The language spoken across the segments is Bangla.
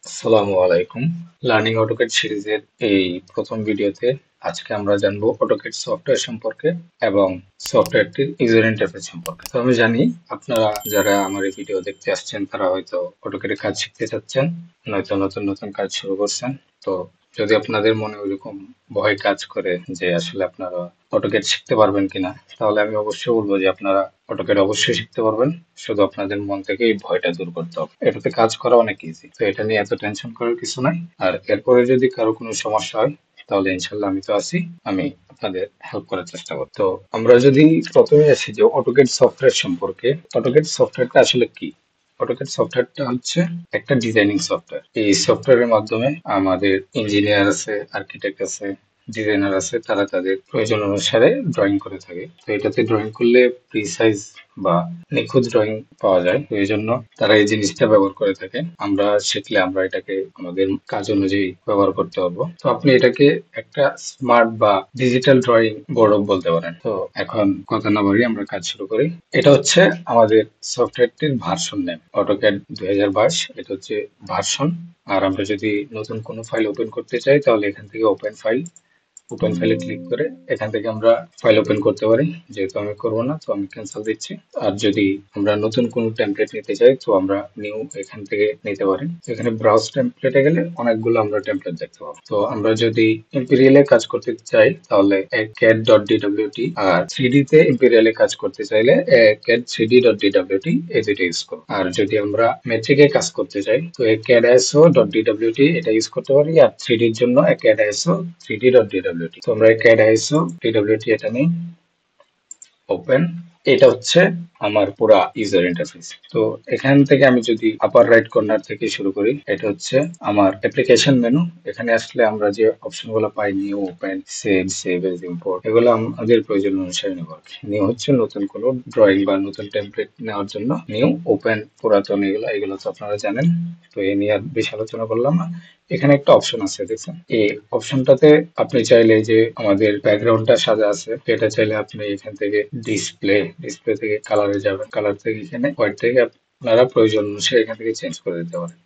আসসালামু আলাইকুম। লার্নিং অটোক্যাড সিরিজের এই প্রথম ভিডিওতে আজকে আমরা জানবো অটোক্যাড সফটওয়্যার সম্পর্কে এবং সফটওয়্যারটির ইউজার ইন্টারফেস সম্পর্কে। তো আমি জানি আপনারা যারা আমার এই ভিডিও দেখতে আসছেন তারা হয়তো অটোক্যাডে কাজ শিখতে চাচ্ছেন, নয়তো নতুন নতুন কাজ শুরু করছেন। তো যদি আপনাদের মনে ওইরকম ভয় কাজ করে যে আসলে আপনারা অটোক্যাড শিখতে পারবেন কিনা, তাহলে আমি অবশ্যই বলবো যে আপনারা অটোক্যাড অবশ্যই শিখতে পারবেন। শুধু আপনাদের মন থেকে এই ভয়টা দূর করতে হবে। এটাতে কাজ করা অনেক ইজি, তো এটা নিয়ে এত টেনশন করার কিছু নাই। আর এরপরে যদি কারো কোনো সমস্যা হয় তাহলে ইনশাল্লাহ আমি তো আছি, আমি আপনাদের হেল্প করার চেষ্টা করব। তো আমরা যদি প্রথমে আসি যে অটোক্যাড সফটওয়্যার সম্পর্কে, অটোক্যাড সফটওয়্যারটা আসলে কি? অটোক্যাড সফটওয়্যারটা হচ্ছে একটা ডিজাইনিং সফটওয়্যার। এই সফটওয়্যারের মাধ্যমে আমাদের ইঞ্জিনিয়ার আছে, আর্কিটেক্ট আছে, ডিজাইনার আছে, তারা তাদের প্রয়োজন অনুসারে ড্রয়িং করে থাকে। তো এটাতে ড্রয়িং করলে প্রিসাইজ বা নিখুঁত ড্রয়িং পাওয়া যায়, তো এই জন্য তারা এই জিনিসটা ব্যবহার করে থাকে। আমরা শিখলে আমরা এটাকে আমাদের কাজ অনুযায়ী ব্যবহার করতে পারবো। তো আপনি এটাকে একটা স্মার্ট বা ডিজিটাল ড্রয়িং বোর্ড বলতে পারেন। তো এখন কথা না বাড়িয়ে আমরা কাজ শুরু করি। এটা হচ্ছে আমাদের সফটওয়্যারটির ভার্সন নেম, অটোক্যাড 2022। এটা হচ্ছে ভার্সন। আর আমরা যদি নতুন কোনো ফাইল ওপেন করতে চাই তাহলে এখান থেকে ওপেন ফাইলে ক্লিক করে এখান থেকে আমরা ফাইল ওপেন করতে পারি। যেহেতু আমি করব না, তো আমি ক্যান্সেল দিচ্ছি। আর যদি আমরা নতুন কোনো টেমপ্লেট নিতে চাই তো আমরা নিউ এখান থেকে নিতে পারি। এখানে ব্রাউজ টেমপ্লেটে গেলে অনেকগুলো আমরা টেমপ্লেট দেখতে পাবো। তো আমরা যদি ইম্পেরিয়ালে কাজ করতে চাই তাহলে ক্যাড ডট ডিডব্লিউটি, আর 3D তে ইম্পেরিয়ালে কাজ করতে চাইলে ক্যাড 3D ডট ডিডব্লিউটি, এই দুটো ইউজ করব। আর যদি আমরা মেট্রিকে কাজ করতে চাই তো ক্যাড আইএসও ডট ডিডব্লিউটি এটা ইউজ করতে পারি। আর 3D এর জন্য CAD ISO 3D dot DWT. তো আমরা ক্যাড আইএসও ডিডব্লিউটি এটা নিই, ওপেন। এটা হচ্ছে আমার পুরা ইউজার ইন্টারফেস। তো এখান থেকে আমি যদি আপার রাইট কর্নার থেকে শুরু করি, এটা হচ্ছে আমার অ্যাপ্লিকেশন মেনু। এখানে আসলে আমরা যে অপশন গুলো পাই, new, open, save as, import, এগুলো আমাদের প্রয়োজন অনুসারে নেব। নিউ হচ্ছে নতুন কোনো ড্রয়িং বা নতুন টেমপ্লেট নেওয়ার জন্য নিউ, ওপেন পুরাতন, এগুলো তো আপনারা জানেন। তো এই নিয়ে আর বেশি আলোচনা করলাম না। এখানে একটা অপশন আছে দেখছেন, এই অপশনটাতে আপনি চাইলে যে আমাদের ব্যাকগ্রাউন্ডটা সাদা আছে, এটা চাইলে আপনি এখান থেকে ডিসপ্লে থেকে কালারে যাবেন, কালার থেকে এখানে হোয়াইট থেকে আপনারা প্রয়োজন অনুসারে এখান থেকে চেঞ্জ করে দিতে পারেন।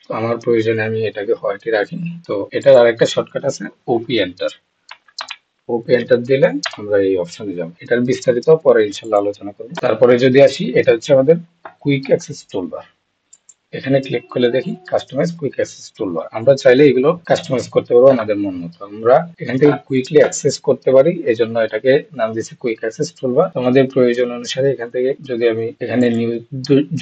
তো আমার প্রয়োজনে আমি এটাকে হোয়াইটে রাখি। তো এটার আরেকটা শর্টকাট আছে, ওপি এন্টার দিলে আমরা এই অপশনে যাবো। এটার বিস্তারিত পরে ইনশাল্লাহ আলোচনা করবো। তারপরে যদি আসি, এটা হচ্ছে আমাদের কুইক অ্যাক্সেস টুলবার। এখানে ক্লিক করলে দেখি কাস্টমাইজ কুইক অ্যাক্সেস টুলবার। আমরা চাইলে এগুলো কাস্টমাইজ করতে পারবো আমাদের মন মতো। আমরা এখান থেকে কুইকলি অ্যাক্সেস করতে পারি, এই জন্য এটাকে নাম দিয়েছি কুইক অ্যাক্সেস টুলবার। আমাদের প্রয়োজন অনুসারে এখান থেকে যদি আমি এখানে নিউ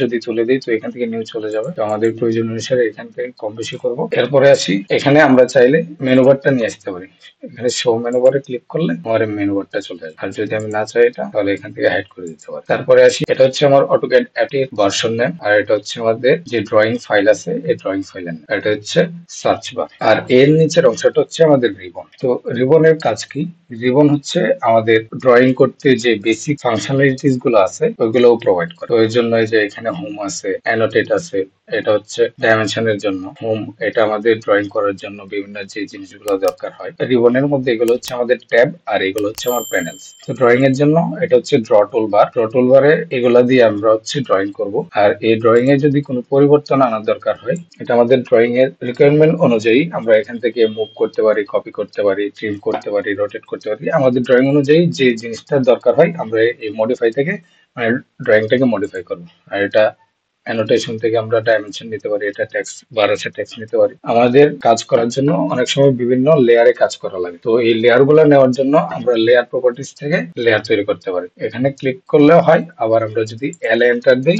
যদি তুলে দিই তো এখান থেকে নিউ চলে যাবে। তো আমাদের প্রয়োজন অনুসারে এখান থেকে কম বেশি করবো। এরপরে আসি, এখানে আমরা চাইলে মেনু বারটা নিয়ে আসতে পারি। এখানে শো মেনু বারে ক্লিক করলে আমার মেনু বারটা চলে আসবে। আর যদি আমি না চাই এটা, তাহলে এখান থেকে হাইড করে দিতে পারি। তারপরে আসি, এটা হচ্ছে আমার অটোক্যাড অ্যাপের ভার্সন নেম। আর এটা হচ্ছে আমাদের যে ড্রয়িং ফাইল আছে, এই ড্রয়িং ফাইলের নেম। এটা হচ্ছে সার্চ বার। আর এর নিচের অংশটা হচ্ছে আমাদের রিবন। তো রিবনের কাজ কি? রিবন হচ্ছে আমাদের ড্রয়িং করতে যে বেসিক ফাংশনালিটিস গুলো আছে ওইগুলো প্রোভাইড করে। তো এর জন্য এই যে এখানে হোম আছে, অ্যানোটেট আছে, এটা হচ্ছে ডাইমেনশনের জন্য হোম, এটা আমাদের ড্রয়িং করার জন্য বিভিন্ন যে জিনিসগুলো দরকার হয়। রিবনের মধ্যে এগুলো হচ্ছে আমাদের ট্যাব, আর এগুলো হচ্ছে আমার প্যানেলস। তো ড্রয়িং এর জন্য এটা হচ্ছে ড্র টুলবারে এগুলা দিয়ে আমরা হচ্ছে ড্রয়িং করব। আর এই ড্রয়িং এ যদি কোনো পরিবর্তন আনার দরকার হয়, এটা আমাদের ড্রয়িং এর রিকোয়ারমেন্ট অনুযায়ী আমরা এখান থেকে মুভ করতে পারি, কপি করতে পারি, ট্রিম করতে পারি, রোটেট করতে পারি। আমাদের ড্রয়িং অনুযায়ী যে জিনিসটা দরকার হয় আমরা এই মডিফাই থেকে মানে ড্রয়িংটাকে মডিফাই করবো। আর এটা অ্যানোটেশন থেকে আমরা ডাইমেনশন নিতে পারি, এটা টেক্সট বার আছে, টেক্সট নিতে পারি। আমাদের কাজ করার জন্য অনেক সময় বিভিন্ন লেয়ারে কাজ করা লাগে। তো এই লেয়ার গুলো নেওয়ার জন্য আমরা লেয়ার প্রপার্টিস থেকে লেয়ার তৈরি করতে পারি। এখানে ক্লিক করলেও হয়, আবার আমরা যদি এন্টার দিই,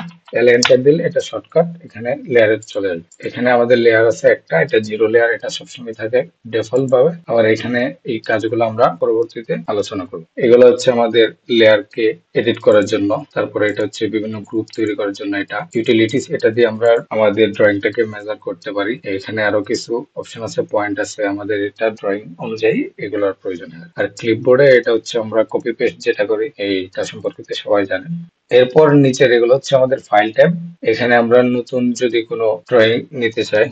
এন্টার দিলে এটা শর্টকাট এখানে লেয়ারে চলে যাবে। এখানে আমাদের লেয়ার আছে একটা, এটা জিরো লেয়ার, এটা সবসময় থাকে ডিফল্ট ভাবে। আবার এখানে এই কাজগুলো আমরা পরবর্তীতে আলোচনা করব। এগুলো হচ্ছে আমাদের লেয়ারকে এডিট করার জন্য। তারপরে এটা হচ্ছে বিভিন্ন গ্রুপ তৈরি করার জন্য, এটা ইউটিলিটিস, এটা দিয়ে আমরা আমাদের ড্রয়িংটাকে মেজার করতে পারি। এখানে আরো কিছু অপশন আছে, পয়েন্ট আছে, আমাদের এটা ড্রয়িং অনুযায়ী এগুলোর প্রয়োজন হয়। আর ক্লিপবোর্ডে এটা হচ্ছে আমরা কপি পেস্ট যেটা করি, এইটা সম্পর্কে তো সবাই জানেন। এরপর নিচের এগুলো হচ্ছে আমাদের ফাইল ট্যাব। এখানে আমরা নতুন যদি কোনো ড্রয়িং নিতে চাই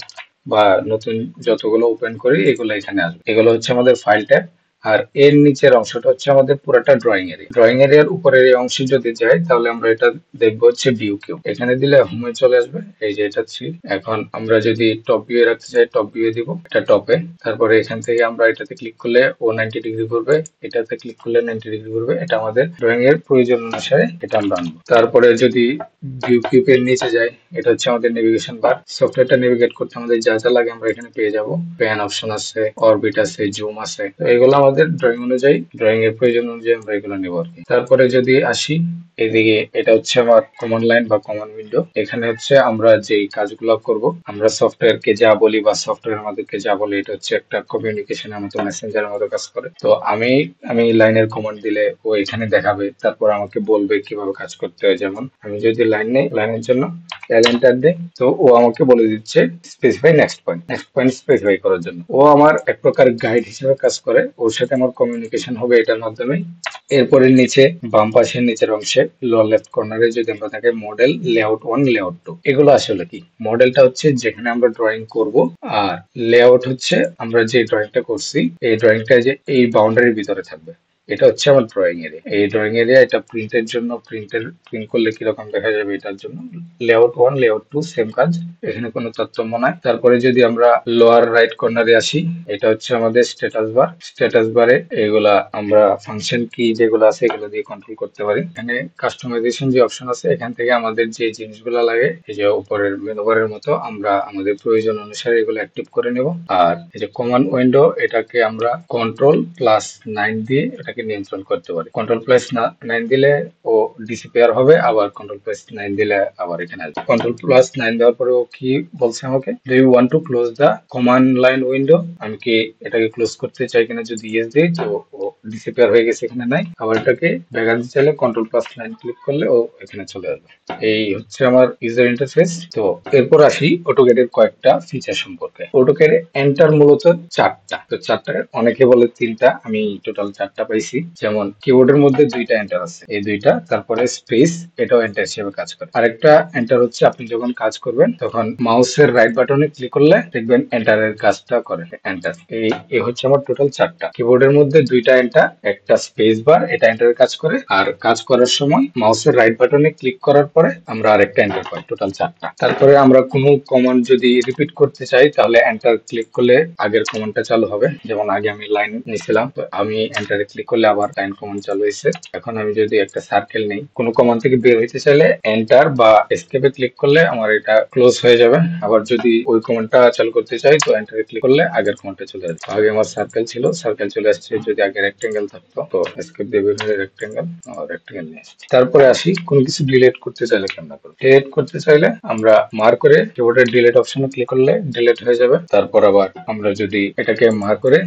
বা নতুন যতগুলো ওপেন করি এগুলো এখানে আসবে। এগুলো হচ্ছে আমাদের ফাইল ট্যাব। আর এর নিচের অংশটা হচ্ছে আমাদের পুরোটা ড্রয়িং এরিয়া। ড্রয়িং এরিয়ার উপরের এই অংশে যদি যাই তাহলে আমরা এটা দেখবো হচ্ছে ভিউ কিউ। এখানে দিলে হোমে চলে আসবে, এই যে এটা 3। এখন আমরা যদি টপ ভিউ রাখতে চাই টপ ভিউ দিব, এটা টপে। তারপরে এখান থেকে আমরা এটাতে ক্লিক করলে ও 90 ডিগ্রি ঘুরবে, এটাতে ক্লিক করলে 90 ডিগ্রি ঘুরবে। এটা আমাদের ড্রয়িং এর প্রয়োজন অনুসারে এটা আমরা আনবো। তারপরে যদি ভিউ কিউব এর নিচে যাই, এটা হচ্ছে আমাদের নেভিগেশন বার। সফটওয়্যারটা নেভিগেট করতে আমাদের যা যা লাগে আমরা এখানে পেয়ে যাব। প্যান অপশন আছে, অরবিট আছে, জুম আছে। তো এগুলো আমাদের ড্রয়িং অনুযায়ী, ড্রয়িং এর প্রয়োজন অনুযায়ী আমরা এগুলো নেব আর কি। তারপরে যদি আসি এদিকে, এটা হচ্ছে আমার কমান্ড লাইন বা কমান্ড উইন্ডো। এখানে হচ্ছে আমরা যেই কাজগুলো করব, আমরা সফটওয়্যার কে যা বলি বা সফটওয়্যার আমাদেরকে যা বলে, এটা হচ্ছে একটা কমিউনিকেশনের মতো, মেসেঞ্জারের মতো কাজ করে। তো আমি লাইনের কমান্ড দিলে ও এখানে দেখাবে, তারপর আমাকে বলবে কিভাবে কাজ করতে হয়। যেমন আমি যদি লাইন নেই, লাইনের জন্য এন্টার দেই, তো ও আমাকে বলে দিচ্ছে স্পেসিফাই নেক্সট পয়েন্ট স্পেসিফাই করার জন্য। ও আমার এক প্রকার গাইড হিসেবে কাজ করে, ওর সাথে আমার কমিউনিকেশন হবে এটার মাধ্যমে। এরপরে নিচে বাম পাশের নিচের অংশে লোয়ার লেফট কর্নারে যদি আমরা থাকে মডেল, লেআউট 1, লেআউট 2, এগুলো আসলে কি? মডেলটা হচ্ছে যেখানে আমরা ড্রয়িং করব, আর লেআউট হচ্ছে আমরা যে ড্রয়িংটা করছি এই ড্রয়িংটা যে এই বাউন্ডারির ভিতরে থাকবে। এটা হচ্ছে আমার ড্রয়িং এরিয়া। এই ড্রয়িং এরিয়া এটা প্রিন্টের জন্য, প্রিন্ট করলে কিরকম দেখা যাবে এটার জন্য। লেআউট 1, লেআউট 2 সেম কাজ, এখানে কোনো তারতম্য নাই। তারপরে যদি আমরা লোয়ার রাইট কর্নারে আসি, এটা হচ্ছে আমাদের স্ট্যাটাস বার। স্ট্যাটাস বারে এগুলা আমরা ফাংশন কি যেগুলো আছে এগুলো দিয়ে কন্ট্রোল করতে পারি। এখানে কাস্টমাইজেশন যে অপশন আছে, এখান থেকে আমাদের যে জিনিসগুলো লাগে, এই যে উপরের মেনু বারের মতো, আমরা আমাদের প্রয়োজন অনুসারে এগুলো অ্যাক্টিভ করে নেব। আর এই যে কমান্ড উইন্ডো, এটাকে আমরা কন্ট্রোল+9 দিয়ে এটাকে নিয়ন্ত্রণ করতে পারি। কন্ট্রোল+9 দিলে ও ডিসিপিয়ার হবে, আবার কন্ট্রোল+9 দিলে আবার এখানে আসবে। কন্ট্রোল+9 দেওয়ার পরে ও কি বলছে আমাকে, do you want to close the command line window? আমি কি এটাকে ক্লোজ করতে চাই কিনা, যদি ইয়েস দিই তো ও ডিসিপিয়ার হয়ে গেছে, এখানে নাই। আবার এটাকে ব্যাক আনতে চাইলে কন্ট্রোল+9 ক্লিক করলে ও এখানে চলে আসবে। এই হচ্ছে আমার ইউজার ইন্টারফেস। তো এরপর আসি অটোক্যাড এর কয়েকটা ফিচার সম্পর্কে। অটোক্যাড এন্টার মূলত 4টা, তো 4টা, অনেকে বলে 3টা, আমি টোটাল 4টা পাইছি। যেমন কিবোর্ডের মধ্যে 2টা এন্টার আছে, এই 2টা। তারপরে স্পেস, এটাও এন্টার হিসেবে কাজ করে। আরেকটা এন্টার হচ্ছে আপনি যখন কাজ করবেন তখন মাউসের রাইট বাটনে ক্লিক করলে দেখবেন এন্টারের কাজটা করে, এন্টার। এই হচ্ছে আমার টোটাল 4টা। কিবোর্ডের মধ্যে 2টা এন্টার, একটা স্পেস বার, এটা এন্টারের কাজ করে। আর কাজ করার সময় মাউসের রাইট বাটনে ক্লিক করার পরে আমরা আরেকটা এন্টার পাই, টোটাল 4টা। তারপরে আমরা কোনো কমান্ড যদি রিপিট করতে চাই তাহলে এন্টার ক্লিক করলে আগের কমান্ডটা চালু হবে। যেমন আগে আমি লাইন নিয়েছিলাম, তো আমি এন্টারে ক্লিক করলে আবার লাইন কমান্ড চালু হয়েছে। এখন আমি যদি একটা সার্কেল নেই, কোনো কমান্ড থেকে বের হইতে চাইলে এন্টার বা এসকেপে ক্লিক করলে আমার এটা ক্লোজ হয়ে যাবে। আবার যদি ওই কমান্ডটা চালু করতে চাই তো এন্টারে ক্লিক করলে আগের কমান্ডটা চলে আসবে। আগে আমার সার্কেল ছিল, সার্কেল চলে আসছে। যদি আগে রেক্টেঙ্গেল থাকতো তো এসকেপ দিয়ে বের হয়ে রেক্টেঙ্গেল নিয়ে আসছে। তারপরে আসি কোনো কিছু ডিলিট করতে চাইলে কেমন করব। ডিলিট করতে চাইলে আমরা মার্ক করে কিবোর্ডের ডিলিট অপশনে ক্লিক করলে ডিলিট হয়ে যাবে। তারপর আবার আমরা যদি এটাকে মার্ক করে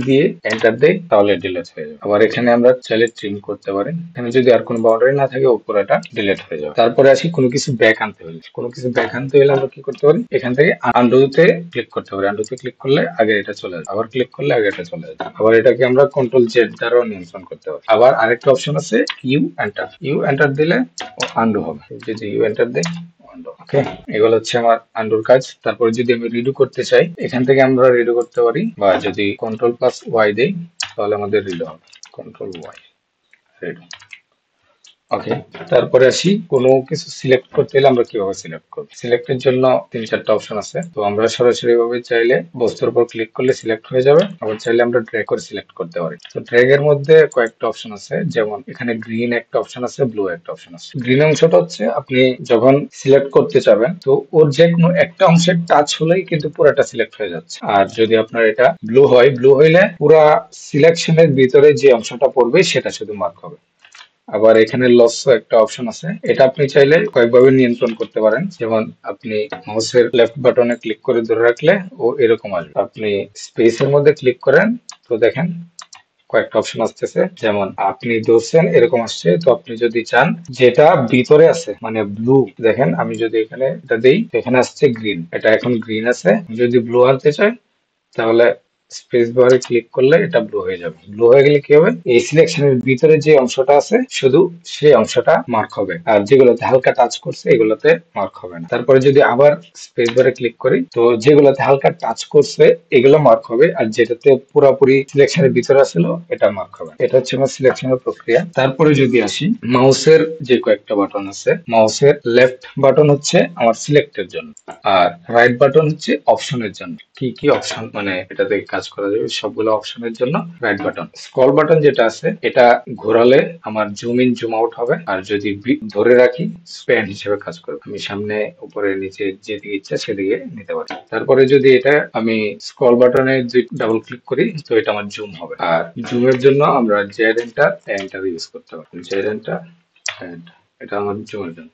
দিয়ে এন্টার দেই তাহলে ডিলিট হয়ে যাবে। আবার এখানে আমরা চাইলে ট্রিম করতে পারি। এখানে যদি আর কোনো বাউন্ডারি না থাকে পুরোটা ডিলিট হয়ে যাবে। তারপরে আসি কোনো কিছু ব্যাক আনতে হলে। আমরা কি করতে পারি, এখান থেকে আন্ডুতে ক্লিক করতে পারি। আন্ডুতে ক্লিক করলে আগে এটা চলে আসবে, আবার ক্লিক করলে আগে এটা চলে আসবে। আবার এটাকে আমরা কন্ট্রোল-Z দ্বারাও নিয়ন্ত্রণ করতে পারি। আবার আরেকটা অপশন আছে ইউ এন্টার দিলে আন্ডু হবে। যদি ইউ এন্টার দেই, ওকে, এগুলো হচ্ছে আমার আন্ডুর কাজ। তারপর যদি আমি রিডু করতে চাই, এখান থেকে আমরা রিডু করতে পারি, বা যদি কন্ট্রোল+Y দেই তাহলে আমাদের রিডু হবে, কন্ট্রোল-Y, রিডু। ওকে, তারপরে আসি কোনো কিছু সিলেক্ট করতে হলে আমরা কিভাবে সিলেক্ট করব। সিলেক্টের জন্য 3-4টা অপশন আছে। তো আমরা সরাসরি ভাবে চাইলে বস্তুর উপর ক্লিক করলে সিলেক্ট হয়ে যাবে, আবার চাইলে আমরা ড্র্যাগ করে সিলেক্ট করতে পারি। তো ড্র্যাগ এর মধ্যে কয়েকটা অপশন আছে, যেমন এখানে গ্রিন একটা অপশন আছে, ব্লু একটা অপশন আছে। গ্রিন অংশটা হচ্ছে আপনি যখন সিলেক্ট করতে যাবেন তো ওর যে কোনো একটা অংশের টাচ হলেই কিন্তু পুরোটা সিলেক্ট হয়ে যাচ্ছে। আর যদি আপনার এটা ব্লু হয়, ব্লু হইলে পুরা সিলেকশনের ভিতরে যে অংশটা পড়বে সেটা শুধু মার্ক হবে। আবার এখানে লস একটা অপশন আছে, এটা আপনি চাইলে কয়েকভাবে নিয়ন্ত্রণ করতে পারেন। যেমন আপনি মাউসের লেফট বাটনে ক্লিক করে ধরে রাখলে ও এরকম আসবে। আপনি স্পেসের মধ্যে ক্লিক করেন তো দেখেন কয়েকটা অপশন আসতেছে, যেমন আপনি ধরছেন এরকম আসছে। তো আপনি যদি চান যেটা ভিতরে আছে মানে ব্লু, দেখেন আমি যদি এখানে এটা দেই এখানে আসছে গ্রিন, এটা এখন গ্রিন আছে। যদি ব্লু আনতে চাই তাহলে স্পেস বারে ক্লিক করলে এটা ব্লু হয়ে যাবে। ব্লু হয়ে গেলে কি হবে, এই সিলেকশনের ভিতরে যে অংশটা আছে শুধু সেই অংশটা মার্ক হবে, আর যেগুলোতে হালকা টাচ করছে এগুলোতে মার্ক হবে না। তারপরে যদি আবার স্পেস বারে ক্লিক করি, তো যেগুলোতে হালকা টাচ করছে এগুলো মার্ক হবে, আর যেটাতে পুরোপুরি সিলেকশনের ভিতরে আসলো এটা মার্ক হবে। এটা হচ্ছে আমার সিলেকশনের প্রক্রিয়া। তারপরে যদি আসি, মাউসের যে কয়েকটা বাটন আছে, মাউসের লেফট বাটন হচ্ছে আমার সিলেক্টের জন্য, আর রাইট বাটন হচ্ছে অপশনের জন্য। কি কি অপশন মানে এটাতে কাজ করা যাবে সবগুলো অপশনের জন্য রাইট বাটন। স্ক্রল বাটন যেটা আছে এটা ঘোরালে আমার জুম ইন জুম আউট হবে, আর যদি ধরে রাখি স্প্যান হিসেবে কাজ করবে, আমি সামনে উপরে নিচে যেদিকে ইচ্ছা সেদিকে নিতে পারি। তারপরে যদি এটা আমি স্ক্রল বাটনে ডাবল ক্লিক করি তো এটা আমার জুম হবে, আর জুমের জন্য আমরা জেড এন্টার এন্টার ইউজ করতে পারি। জেড এন্টার, এটা আমার জুমের জন্য।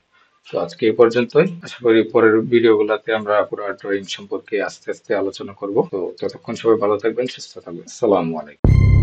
তো আজকে এই পর্যন্তই। আশা করি পরের ভিডিওগুলোতে আমরা পুরো ড্রয়িং সম্পর্কে আস্তে আস্তে আলোচনা করব। তো ততক্ষণ সবাই ভালো থাকবেন, সুস্থ থাকবেন। আসসালামু আলাইকুম।